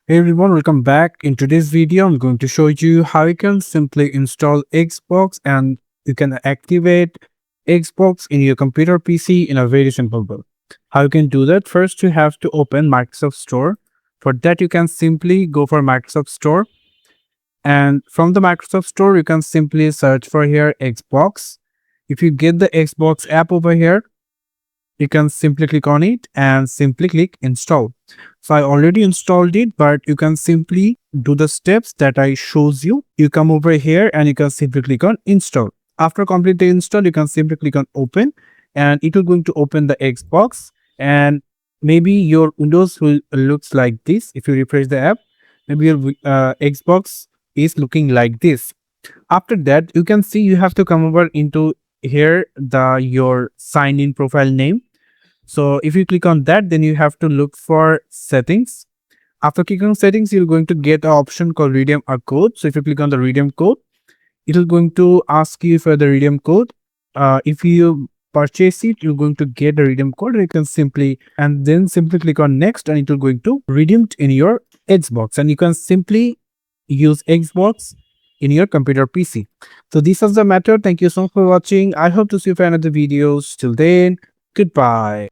Hey everyone, welcome back. In today's video, I'm going to show you how you can simply install Xbox and you can activate Xbox in your computer PC in a very simple way. How you can do that? First, you have to open Microsoft Store. For that, you can simply go for Microsoft Store, and from the Microsoft Store, you can simply search for here Xbox. If you get the Xbox app over here, you can simply click on it and simply click install. So I already installed it, but you can simply do the steps that I shows you. You come over here and you can simply click on install. After complete the install, you can simply click on open and it will going to open the Xbox, and maybe your Windows will looks like this. If you refresh the app, maybe your Xbox is looking like this. After that, you can see you have to come over into here the your sign in profile name. So if you click on that, then you have to look for settings. After clicking on settings, you're going to get an option called redeem a code. So if you click on the redeem code, it will going to ask you for the redeem code. If you purchase it, you're going to get a redeem code. You can simply and then simply click on next, and it will going to redeem it in your Xbox, and you can simply use Xbox in your computer PC. So this was the matter. Thank you so much for watching. I hope to see you for another videos. Till then, goodbye.